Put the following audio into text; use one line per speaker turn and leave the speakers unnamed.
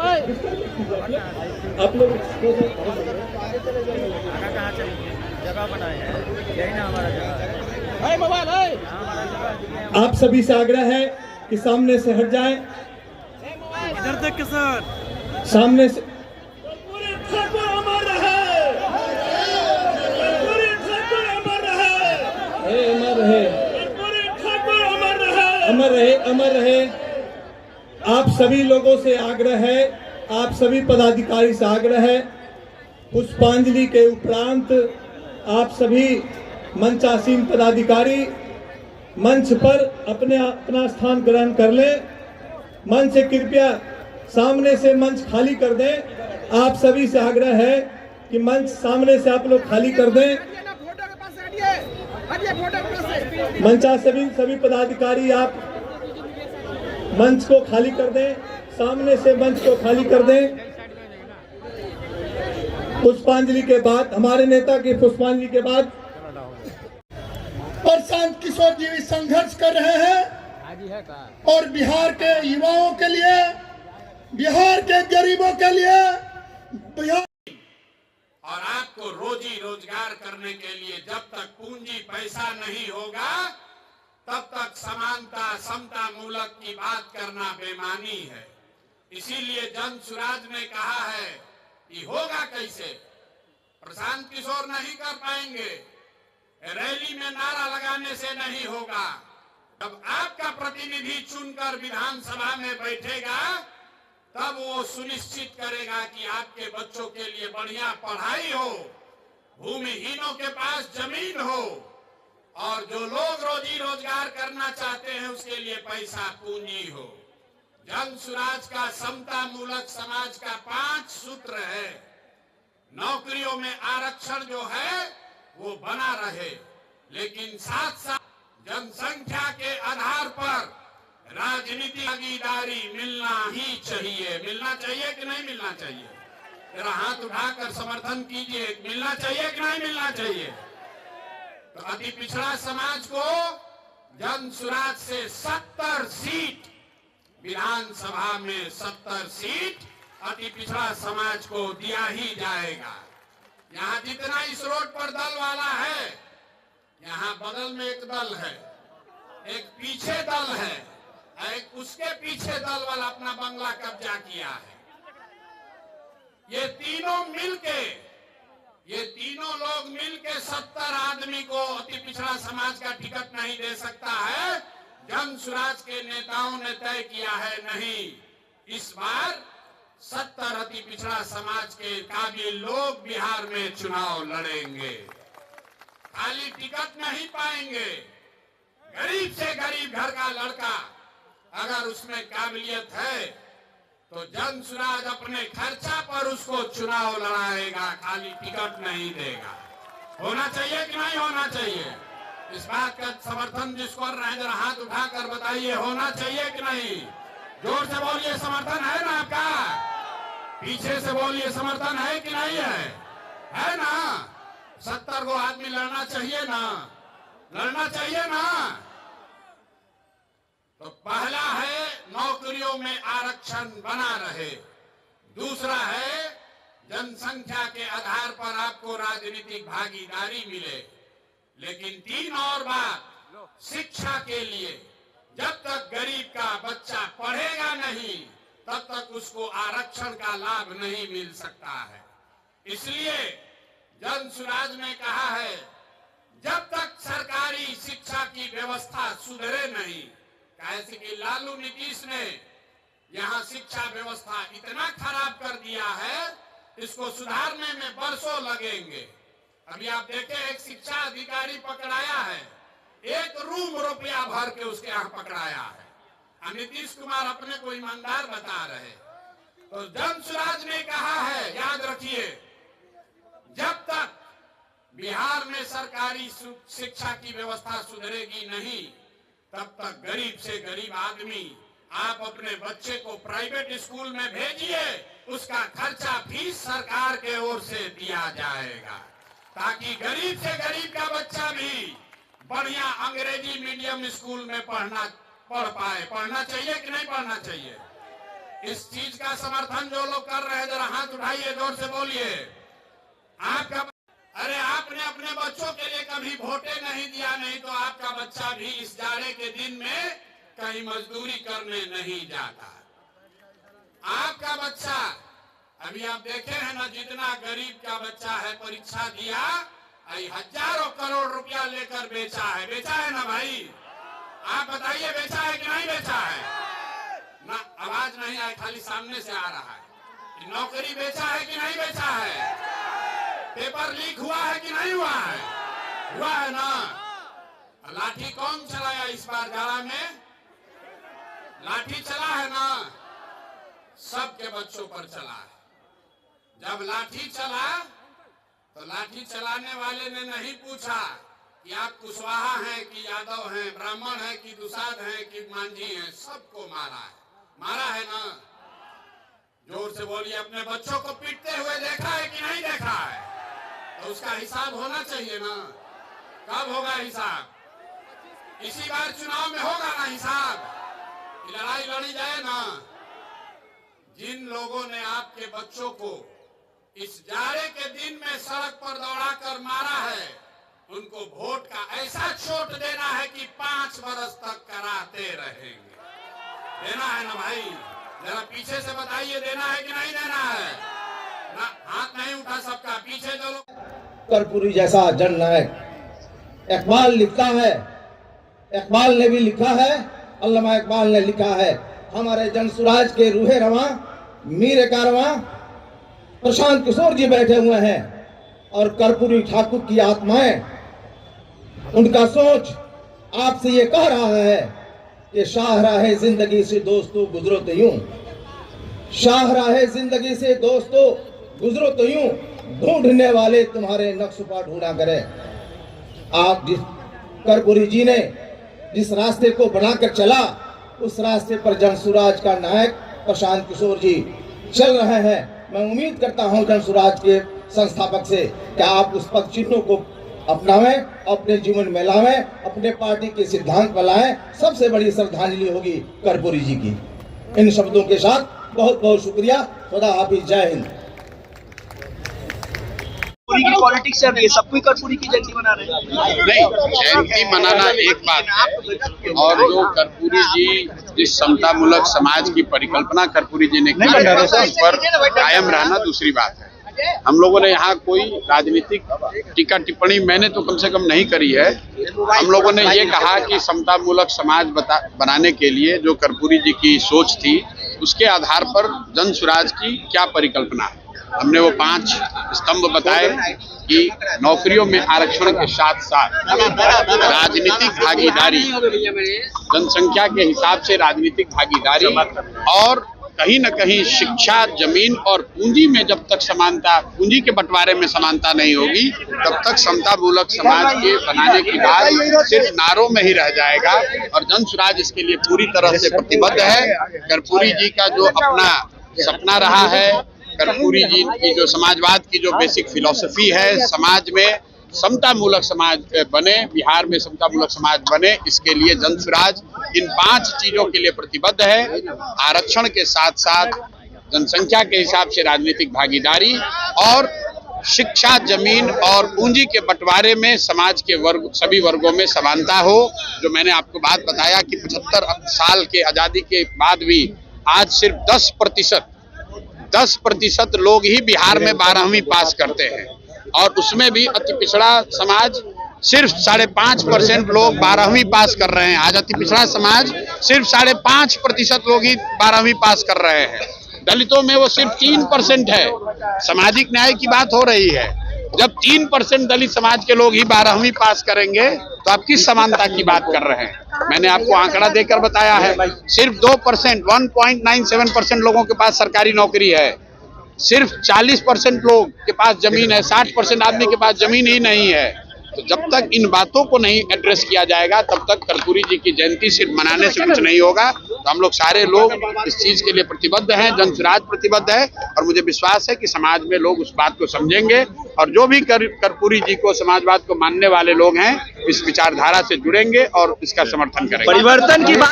आप लोग
कहाँ चलेंगे? जगह बनाए हैं, यही ना हमारा जगह है।
आप सभी से आग्रह है कि सामने से हट जाएं।
इधर देख के सर,
सामने से अमर रहे, अमर रहे, अमर रहे। आप सभी लोगों से आग्रह है, आप सभी पदाधिकारी से आग्रह है, पुष्पांजलि के उपरांत आप सभी मंचासीन पदाधिकारी मंच पर अपना स्थान ग्रहण कर लें। मंच से कृपया सामने से मंच खाली कर दें। आप सभी से आग्रह है कि मंच सामने से आप लोग खाली कर दें। मंचा सभी पदाधिकारी आप मंच को खाली कर दें, सामने से मंच को खाली कर दें। पुष्पांजलि के बाद, हमारे नेता की पुष्पांजलि के बाद
प्रशांत किशोर जी भी संघर्ष कर रहे हैं और बिहार के युवाओं के लिए, बिहार के गरीबों के लिए, बिहार
और आपको रोजी रोजगार करने के लिए जब तक पूंजी पैसा नहीं होगा तब तक समानता समता मूलक की बात करना बेमानी है। इसीलिए जन सुराज ने कहा है कि होगा कैसे? प्रशांत किशोर नहीं कर पाएंगे, रैली में नारा लगाने से नहीं होगा। जब आपका प्रतिनिधि चुनकर विधानसभा में बैठेगा तब वो सुनिश्चित करेगा कि आपके बच्चों के लिए बढ़िया पढ़ाई हो, भूमिहीनों के पास जमीन हो, और जो लोग रोजी रोजगार करना चाहते हैं उसके लिए पैसा पूंजी हो। जन सुराज का समता मूलक समाज का 5 सूत्र है। नौकरियों में आरक्षण जो है वो बना रहे, लेकिन साथ साथ जनसंख्या के आधार पर राजनीतिक भागीदारी मिलना ही चाहिए। मिलना चाहिए कि नहीं मिलना चाहिए? जरा हाथ उठाकर समर्थन कीजिए। मिलना चाहिए कि नहीं मिलना चाहिए? तो अति पिछड़ा समाज को जन सुराज से 70 सीट, विधानसभा में 70 सीट अति पिछड़ा समाज को दिया ही जाएगा। यहाँ जितना इस रोड पर दल वाला है, यहाँ बगल में एक दल है, एक पीछे दल है, एक उसके पीछे दल वाला अपना बंगला कब्जा किया है। ये तीनों लोग मिलके 70 आदमी को अति पिछड़ा समाज का टिकट नहीं दे सकता है। जन सुराज के नेताओं ने तय किया है, नहीं, इस बार 70 अति पिछड़ा समाज के काबिल लोग बिहार में चुनाव लड़ेंगे। खाली टिकट नहीं पाएंगे। गरीब से गरीब घर का लड़का अगर उसमें काबिलियत है तो जन सुराज अपने खर्चा पर उसको चुनाव लड़ाएगा, खाली टिकट नहीं देगा। होना चाहिए कि नहीं होना चाहिए? इस बात का समर्थन जिसको कर रहे हैं जरा हाथ उठाकर बताइए, होना चाहिए कि नहीं? जोर से बोलिए, समर्थन है ना आपका? पीछे से बोलिए, समर्थन है कि नहीं है? है ना? 70 को आदमी लड़ना चाहिए ना? लड़ना चाहिए ना? तो पहला है नौकरियों में आरक्षण बना रहे, दूसरा है जनसंख्या के आधार पर आपको राजनीतिक भागीदारी मिले, लेकिन 3 और बात, शिक्षा के लिए जब तक गरीब का बच्चा पढ़ेगा नहीं तब तक उसको आरक्षण का लाभ नहीं मिल सकता है। इसलिए जन सुराज ने कहा है जब तक सरकारी शिक्षा की व्यवस्था सुधरे नहीं, कैसे कि लालू नीतीश ने यहाँ शिक्षा व्यवस्था इतना खराब कर दिया है, इसको सुधारने में बरसों लगेंगे। अभी आप देखें, एक शिक्षा अधिकारी पकड़ाया है, 1 रूम रुपया भर के उसके यहाँ पकड़ाया है। नीतीश कुमार अपने को ईमानदार बता रहे। तो जन सुराज ने कहा है, याद रखिए, जब तक बिहार में सरकारी शिक्षा की व्यवस्था सुधरेगी नहीं तब तक गरीब से गरीब आदमी, आप अपने बच्चे को प्राइवेट स्कूल में भेजिए, उसका खर्चा फीस सरकार के ओर से दिया जाएगा, ताकि गरीब से गरीब का बच्चा भी बढ़िया अंग्रेजी मीडियम स्कूल में पढ़ पाए। पढ़ना चाहिए कि नहीं पढ़ना चाहिए? इस चीज का समर्थन जो लोग कर रहे हैं जरा हाथ उठाइए, जोर से बोलिए। आपका अरे आपने अपने बच्चों के लिए कभी वोटे नहीं दिया, नहीं तो आपका बच्चा भी इस जाड़े के दिन में कहीं मजदूरी करने नहीं जाता। आपका बच्चा अभी आप देखे हैं ना, जितना गरीब का बच्चा है परीक्षा दिया, हजारों करोड़ रुपया लेकर बेचा है ना भाई? आप बताइए बेचा है कि नहीं बेचा है? ना आवाज नहीं आई, खाली सामने से आ रहा है। नौकरी बेचा है कि नहीं बेचा है? पेपर लीक हुआ है कि नहीं हुआ है? हुआ है ना? लाठी कौन चलाया इस बार जाड़ा में? लाठी चला है ना? सबके बच्चों पर चला है। जब लाठी चला तो लाठी चलाने वाले ने नहीं पूछा कि आप कुशवाहा हैं कि यादव हैं, ब्राह्मण हैं कि दुसाध हैं कि मांझी हैं, सबको मारा है ना? जोर से बोलिए। अपने बच्चों को पीटते हुए देखा है कि नहीं देखा है? तो उसका हिसाब होना चाहिए ना। कब होगा हिसाब? इसी बार चुनाव में होगा ना हिसाब? लड़ाई लड़ी जाए ना। जिन लोगों ने आपके बच्चों को इस जाड़े के दिन में सड़क पर दौड़ाकर मारा है, उनको वोट का ऐसा चोट देना है कि 5 बरस तक कराते रहेंगे। देना है ना भाई? जरा पीछे से बताइए, देना है कि नहीं देना है? ना हाथ नहीं उठा सबका, पीछे चलो।
कर्पूरी जैसा जननायक इकबाल लिखता है, इकबाल ने भी लिखा है, अल्लामा इकबाल ने लिखा है, हमारे जनसुराज के रूहे रवां मीर कारवां प्रशांत किशोर जी बैठे हुए हैं और कर्पूरी ठाकुर की आत्माएं, उनका सोच आपसे ये कह रहा है कि शाहराहे जिंदगी से दोस्तों गुजरो तो यूं, शाहराहे जिंदगी से दोस्तों गुजरो तो यूं, ढूंढने वाले तुम्हारे नक्श पर ढूंढा करें। आप जिस कर्पूरी जी ने जिस रास्ते को बनाकर चला, उस रास्ते पर जनसुराज का नायक प्रशांत किशोर जी चल रहे हैं। मैं उम्मीद करता हूं जनसुराज के संस्थापक से कि आप उस पद चिन्हों को अपनावें, अपने जीवन में लावें, अपने पार्टी के सिद्धांत पर लाएं। सबसे बड़ी श्रद्धांजलि होगी कर्पूरी जी की। इन शब्दों के साथ बहुत बहुत शुक्रिया। खुदा हाफिज, जय हिंद।
की पॉलिटिक्स चल रही है, सब कोई कर्पूरी की जयंती मना रहे हैं।
नहीं, जयंती मनाना एक बात है, और जो कर्पूरी जी जिस समतामूलक समाज की परिकल्पना कर्पूरी जी ने की है, उस पर कायम रहना दूसरी बात है। हम लोगों ने यहाँ कोई राजनीतिक टीका टिप्पणी मैंने तो कम से कम नहीं करी है। हम लोगों ने ये कहा कि समतामूलक समाज बनाने के लिए जो कर्पूरी जी की सोच थी, उसके आधार पर जनसुराज की क्या परिकल्पना है। हमने वो 5 स्तंभ बताए कि नौकरियों में आरक्षण के साथ साथ राजनीतिक भागीदारी, जनसंख्या के हिसाब से राजनीतिक भागीदारी, और कहीं न कहीं शिक्षा, जमीन और पूंजी में जब तक समानता, पूंजी के बंटवारे में समानता नहीं होगी, तब तक समतामूलक समाज के बनाने की बात सिर्फ नारों में ही रह जाएगा। और जनसुराज इसके लिए पूरी तरह से प्रतिबद्ध है। कर्पूरी जी का जो अपना सपना रहा है, कर्पूरी जी की जो समाजवाद की जो बेसिक फिलॉसफी है, समाज में समतामूलक समाज बने, बिहार में समतामूलक समाज बने, इसके लिए जनसुराज इन 5 चीजों के लिए प्रतिबद्ध है। आरक्षण के साथ साथ जनसंख्या के हिसाब से राजनीतिक भागीदारी, और शिक्षा, जमीन और पूंजी के बंटवारे में समाज के सभी वर्गों में समानता हो। जो मैंने आपको बात बताया कि 75 साल के आजादी के बाद भी आज सिर्फ 10% लोग ही बिहार में 12वीं पास करते हैं, और उसमें भी अति पिछड़ा समाज सिर्फ 5.5% लोग 12वीं पास कर रहे हैं। आज अति पिछड़ा समाज सिर्फ 5.5% लोग ही 12वीं पास कर रहे हैं। दलितों में वो सिर्फ 3% है। सामाजिक न्याय की बात हो रही है, जब 3% दलित समाज के लोग ही 12वीं पास करेंगे तो आप किस समानता की बात कर रहे हैं। मैंने आपको आंकड़ा देकर बताया है, सिर्फ 2%, 1.97% लोगों के पास सरकारी नौकरी है, सिर्फ 40% लोग के पास जमीन है, 60% आदमी के पास जमीन ही नहीं है। तो जब तक इन बातों को नहीं एड्रेस किया जाएगा, तब तक कर्पूरी जी की जयंती सिर्फ मनाने से कुछ नहीं होगा। तो हम लोग सारे लोग इस चीज के लिए प्रतिबद्ध हैं, जनसुराज प्रतिबद्ध है, और मुझे विश्वास है कि समाज में लोग उस बात को समझेंगे, और जो भी कर्पूरी जी को, समाजवाद को मानने वाले लोग हैं, इस विचारधारा से जुड़ेंगे और इसका समर्थन करेंगे।
परिवर्तन की बात